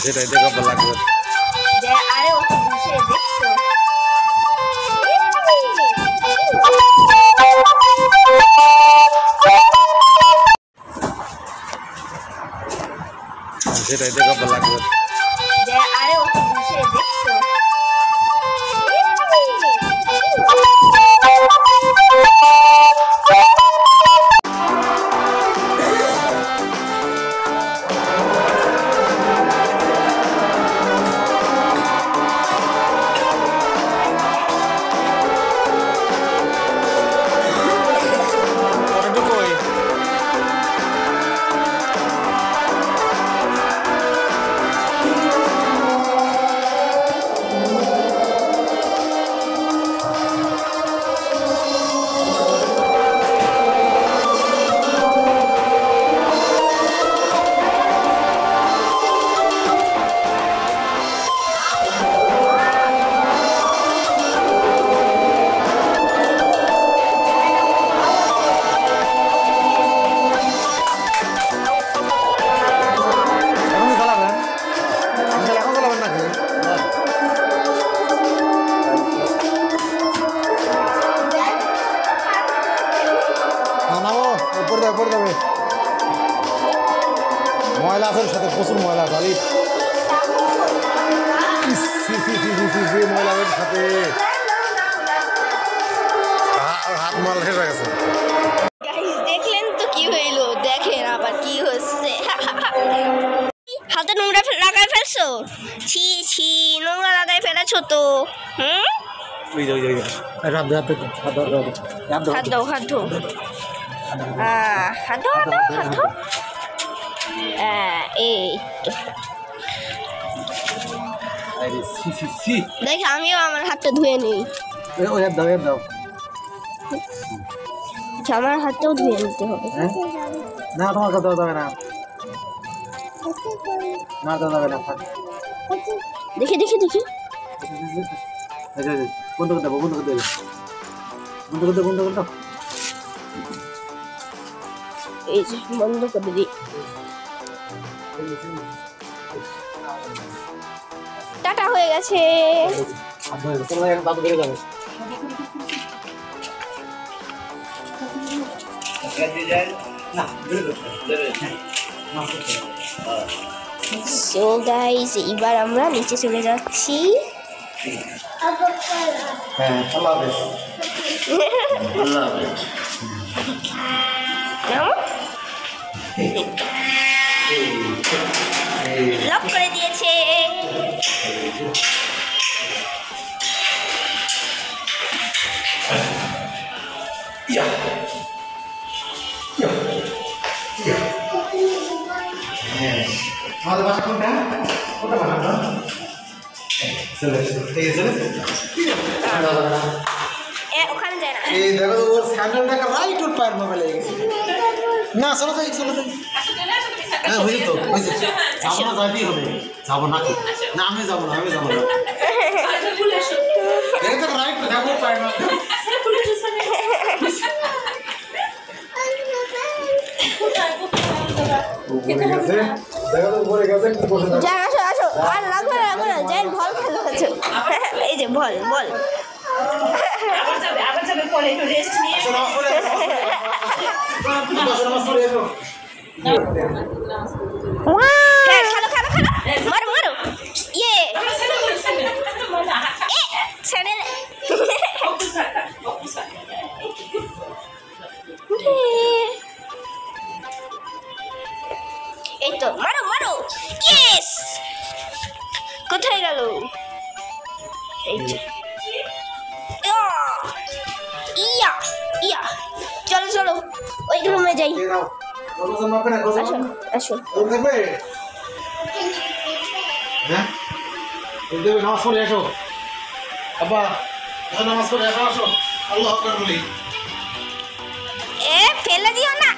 সেটাই দেখা ভালো লাগবে। আরে ও তো বসে দেখছো সেটাই দেখা ভালো লাগবে। আরে ও তো বসে দেখছো ময়লা আছে সাথে প্রচুর ময়লা আছে ময়লার সাথে হাত মাল হয়ে গেছে। দেখলেন তো কি হইলো, দেখেন আবার কি হচ্ছে। হাতে নোংরা লাগাই ফেলছো, ছি ছি নোংরা লাগাই ফেলেছো তো। হাত ধো হাত দাও হাত ধো হাত ধো হাত ধো। এই তো দেখ আমিও আমার হাতটা ধুয়ে নিই। আমার হাতটাও ধুয়ে নিতে হবে। না তোমার কথা যাবে না, না যাবে না। দেখি দেখি দেখি বন্ধ করে দেবো, বন্ধ করে দেবো, বন্ধ করে দেবো, বন্ধ করে দাও। এই যে বন্ধ করে দিই। টাটা হয়ে গেছে। দাদু বেড়ে যাবে। সো গাইস এবার আমরা নিচে চলে যাচ্ছি। হ্যাঁ আল্লাহ হাফেজ। আল্লাহ হাফেজ। লক করে দিয়েছে। আমাদের বাসা কোনটা? কোনটা বানাবো? চলে চলে ওখানে যায় না। এই দেখো ওর স্যান্ডেলটাকে রাইট ওর পায়ের মধ্যে লেগে গেছে। না চলো যাই, চলো যাই। হ্যাঁ বুঝি তো, বুঝি। যাবো না, যাইতেই হবে। যাবো না না আমি যাবো না, আমি যাবো না। এই তো রাইট দেখো পায়ের মধ্যে। যান আসো আসো, আর লাগবে না লাগবে না, যান বল খেলো আছো। এই যে বল বল আবার যাবে পরে একটু রেস্ট নিয়ে খেলো খেলো খেলো, মারো মারো। ইয়ে ছেড়ে এই তো মারো মারো। ইয়েস, কোথায় গেল? এই যে ইয়া ইয়া, চলো চলো ওই রুমে যাই। আসো আসো। হ্যাঁ নামাজ পড়ে আসো আব্বা, নামাজ পড়ে আসো, আসো আল্লাহ আকবার বলি। এ ফেলে দিও না।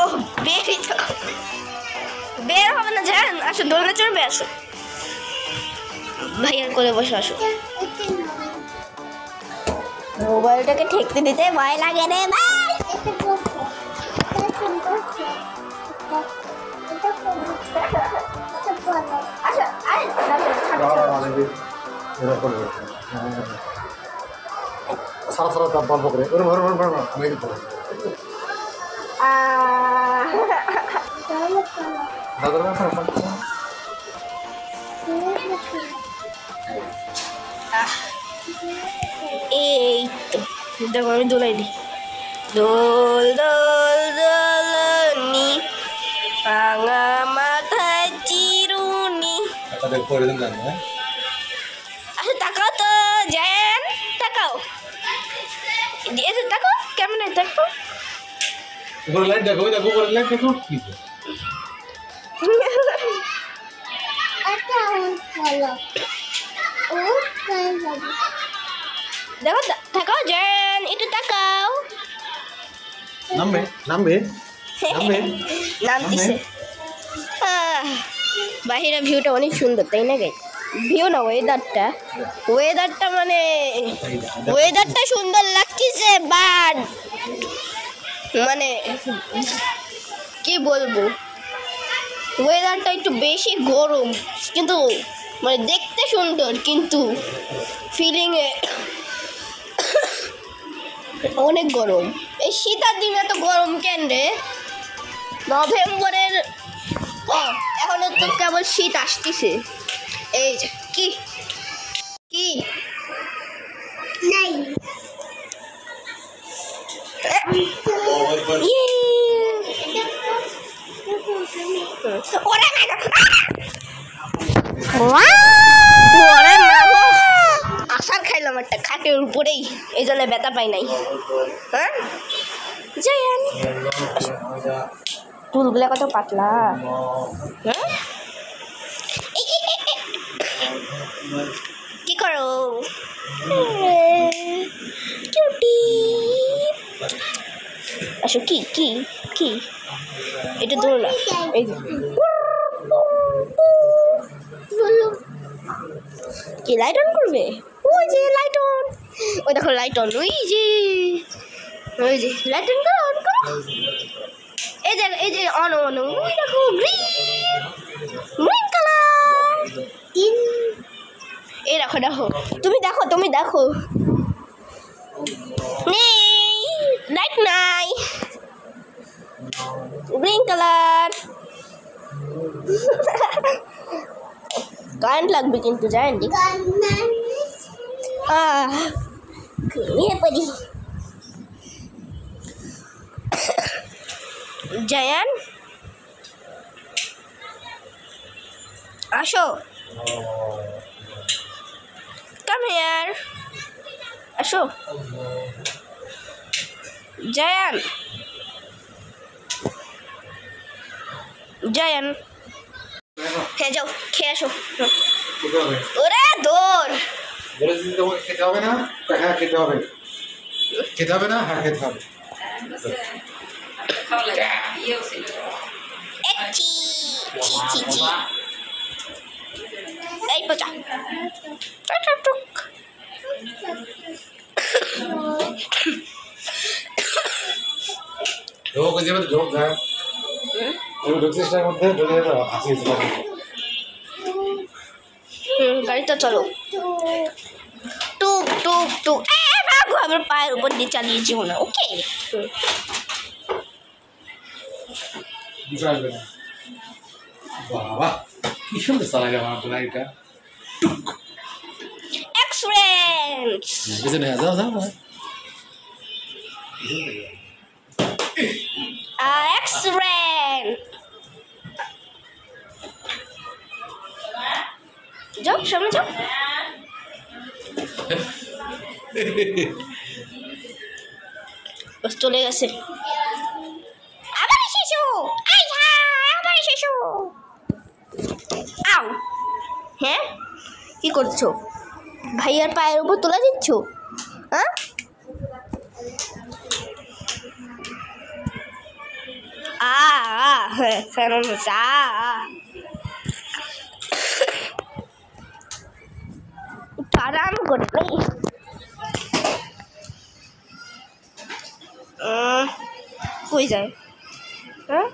ও বেরি তো বের হবে না, জান আসো দোলনা চড়বে, আসো ভাইয়ার কোলে বসে আসো। মোবাইলটাকে ঠেকতে দিতে ভয় লাগে রে ভাই। সারা সারা দাম বন্ধ করে ওরে ভরে ভরে ভরে আমি দিতে দাদার মাথা এই তো দেখো আমি দোলাই দিই দোল দোল দোলনি ভাঙা মাথায় চিরুনি। আচ্ছা তাকাও তো জায়ান, তাকাও এসে তাকাও কেমন দেখো উপরে লাইট দেখো দেখো উপরে লাইট দেখো দেখো তাকাও জায়ান একটু তাকাও নামবে নামবে নামবে নামতিছে। বাহিরে ভিউটা অনেক সুন্দর তাই না গাই ভিউ না ওয়েদারটা মানে ওয়েদারটা সুন্দর লাগছে বাট মানে কি বলবো ওয়েদারটা একটু বেশি গরম কিন্তু মানে দেখতে সুন্দর কিন্তু ফিলিংয়ে অনেক গরম। এই শীতের দিনে তো গরম কেন রে নভেম্বরের এখনো তো কেবল শীত আসতেছে। এই যে কি কি নাই আসার খাইলাম একটা খাটের উপরেই এই জন্য ব্যথা পাই নাই। হ্যাঁ জায়ান চুলগুলা কত পাতলা। হ্যাঁ কি করো কিউটি আসো কি কি কি এটা দৌড় না এই কি লাইট অন করবে ওই যে লাইট অন ওই দেখো লাইট অন ওই যে লাইট অন করো অন করো এই যে অন অন ওই দেখো গ্রিন কালার এই দেখো তুমি দেখো নেই লাইট নাই গ্রিন কালার কারেন্ট লাগবে কিন্তু জানেন ঘুমিয়ে পড়ি। জায়ান আসো come here আসো জায়ান হ্যাঁ যাও খেয়ে আসো ওরে দৌড় খেতে হবে না হ্যাঁ খেতে হবে না হ্যাঁ খেতে হবে এই পচা ঢোক যাবে ঢোক না ঢুকছিসটার মধ্যে ঢুকে যেতে আসিস গাড়িটা চলো টুক টুক টুক বাবু আমার পায়ের উপর দিয়ে চালিয়েছি না ওকে বাবা কি সুন্দর চালাইলে আমার গাড়িটা এক্সরেন্স বুঝে যাও যাও এক্সরেন্স যাও সামনে যাও বস চলে গেছে আবার শিশু আবার শিশু আও হ্যাঁ কি করছো ভাইয়ার পায়ের উপর তোলা দিচ্ছ হ্যাঁ ফেরন আরাম করে কই যায় হ্যাঁ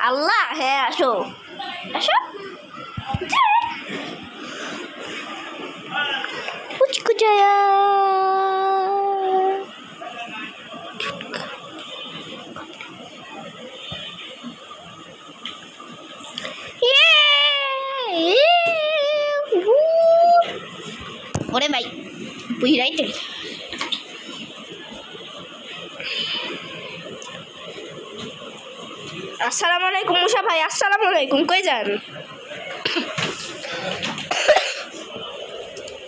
আল্লাহ হ্যাঁ আসো আসো জয়া ওরে ভাই বুঝাইতে আসসালামু আলাইকুম মুসা ভাই আসসালামু আলাইকুম কই যান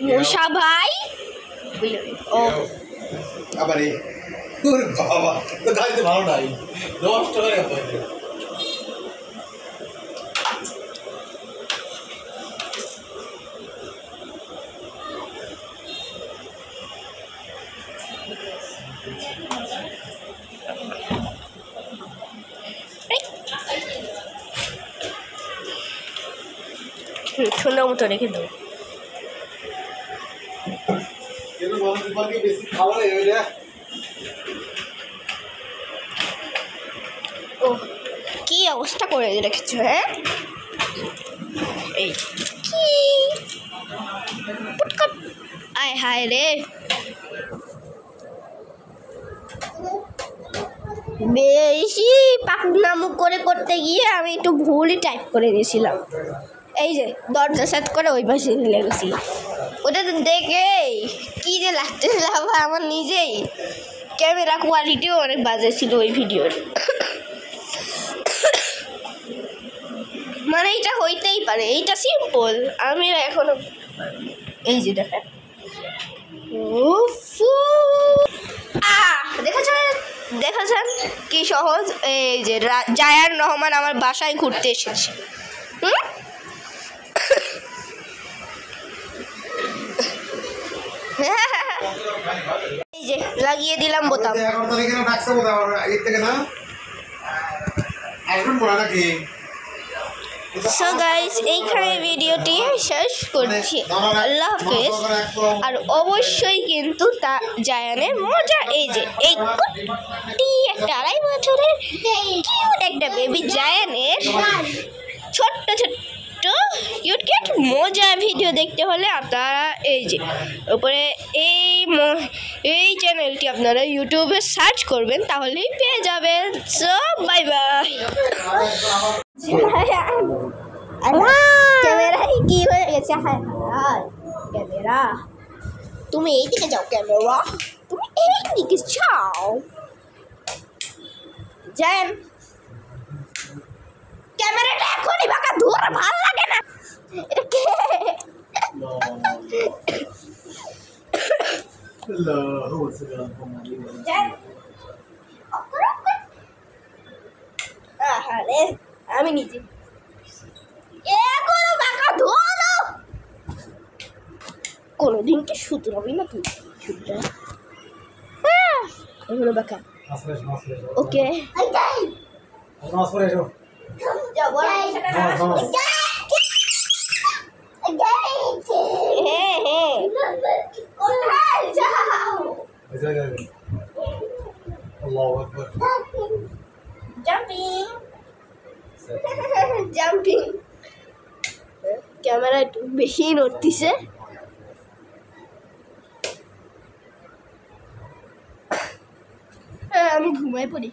মুসা ভাই ও আবার এই ওরে বাবা তো গাড়িতে ভালো নাই 10 টাকা রে সুন্দর মতো রেখে দেবো ও কি অবস্থা করে রেখেছো হ্যাঁ এই কি পুটকট আয় হায় রে বেশি পাকনামু করে করতে গিয়ে আমি একটু ভুলই টাইপ করে দিয়েছিলাম এই যে দরজা সেট করে ওই পাশে লেগেছি ওটা তো দেখে কী যে লাগতেছিল আমার নিজেই ক্যামেরা কোয়ালিটিও অনেক বাজে ছিল ওই ভিডিওর মানে এটা হইতেই পারে এইটা সিম্পল আমি এখনো এই যে দেখেন দেখেছেন কি সহজ এই যে জায়ান রহমান আমার বাসায় ঘুরতে এসেছে এই যে লাগিয়ে দিলাম বোতাম সো গাইস এইখানে ভিডিওটি শেষ করছি আল্লাহ হাফেজ আর অবশ্যই কিন্তু তা জায়ানের মজা এই যে এই কুটি একটা 2.5 বছরের কিউট একটা বেবি জায়ানের ছোট্ট ছোট্ট কিউট কিউট মজা ভিডিও দেখতে হলে আপনারা এই যে উপরে এই চ্যানেলটি আপনারা ইউটিউবে সার্চ করবেন তাহলেই পেয়ে যাবেন সো বাই বাই ক্যামেরায় কি হয়ে গেছে ক্যামেরা তুমি এই দিকে যাও ক্যামেরা তুমি এই দিকে যাও জান ক্যামেরাটা এখনই বাঁকা ধরে ভালো লাগে না এটা কে আরে আমি নিজে কোনোদিন কি শুধরাবি না তুই এগুলো বাঁকা ওকে জাম্পিং ক্যামেরা একটু বেশি নড়তিছে আমি ঘুমাই পড়ি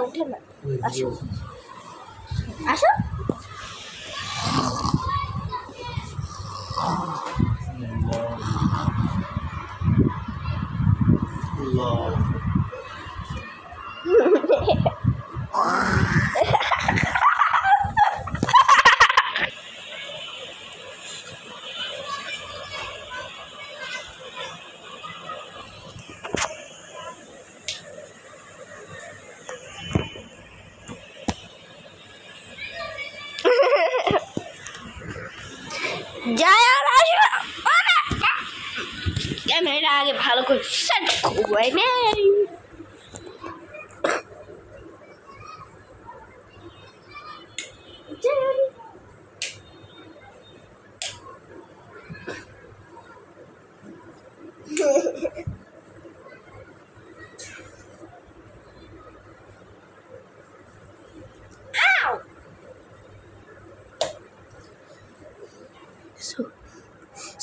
উঠে না আসো আসো ক্যামেরা আগে ভালো করে সেট করে নেই।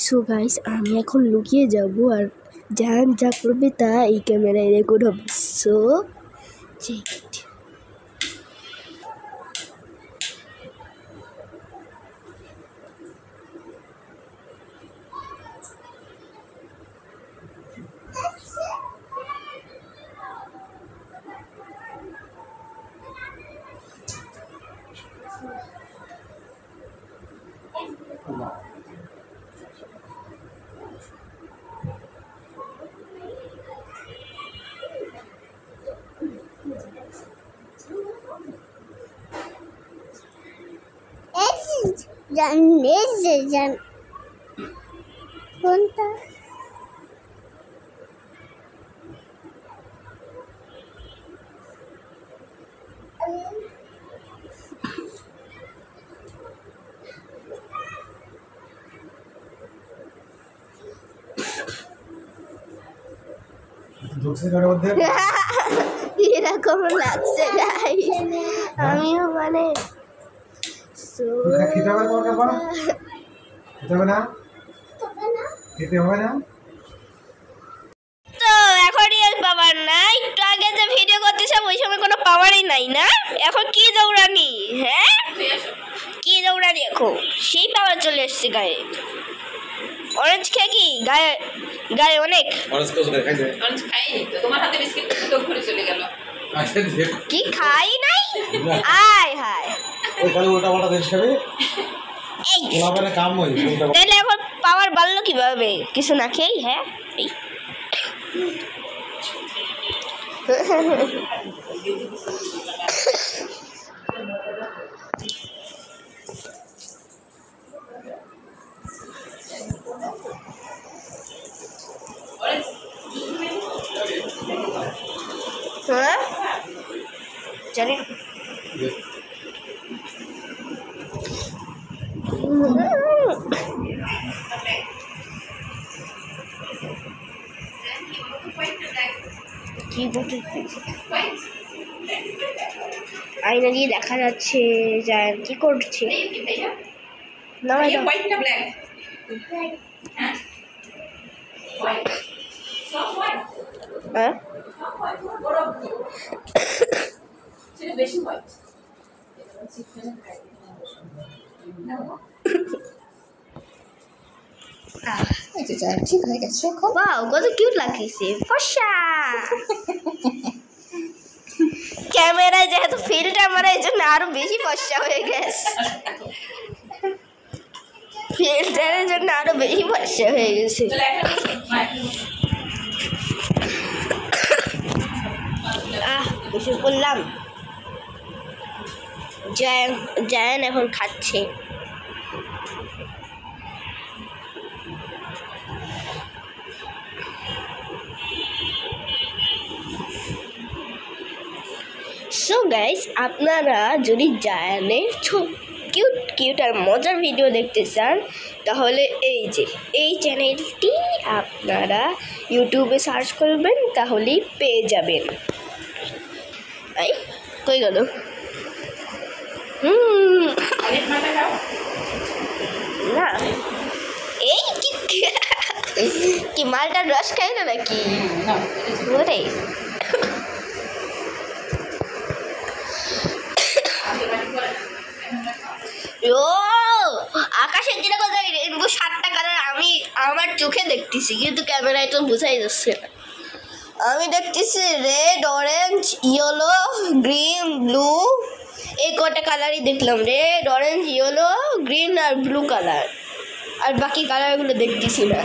সো গাইস, আমি এখন লুকিয়ে যাব আর জান যা করবে তা এই ক্যামেরায় রেকর্ড হবে। So check it. কোনটা? এরকম লাগছে গাইস, আমিও মানে তো এখন রিয়েল পাওয়ার না। একটু আগে যে ভিডিও করতেছে ওই সময় কোনো পাওয়ারই নাই না। এখন কি দৌড়ানি, হ্যাঁ কি দৌড়ানি, এখন সেই পাওয়ার চলে এসছে গায়ে। অরেঞ্জ খেয়ে কি গায়ে গায়ে অনেক কি খাই নাই। আয় হায় তাহলে এখন পাওয়ার বাড়লো কিভাবে কিছু না খেয়েই? হ্যাঁ এই হ্যাঁ জানি কি বলতে আয়না দিয়ে দেখা যাচ্ছে যায় কি করছে না হ্যাঁ ঠিক হয়ে গেছে এখন। ওয়াও কত কিউট লাগছে, ফর্সা। ক্যামেরায় যেহেতু ফিল্টার মারা এই জন্য আরো বেশি ফর্সা হয়ে গেছে, ফিল্টারের জন্য আরো বেশি ফর্সা হয়ে গেছে। বসে পড়লাম। জায়ান এখন খাচ্ছে। সো গাইস, আপনারা যদি জায়ানের কিউট কিউট আর মজার ভিডিও দেখতে চান তাহলে এই চ্যানেলটি আপনারা ইউটিউবে সার্চ করবেন, তাহলেই পেয়ে যাবেন। এই কই গেল? না এই কি মালটার রস খাই না নাকি? ওরে ও আকাশের দিনে কোথায় রেনবো 7টা কালার আমি আমার চোখে দেখতেছি, কিন্তু ক্যামেরায় তো বোঝাই যাচ্ছে না। আমি দেখতেছি red, orange, yellow, green, blue, এই কটা কালারই দেখলাম। রেড, অরেঞ্জ, ইয়েলো, গ্রিন আর ব্লু কালার, আর বাকি কালারগুলো দেখতেছি না।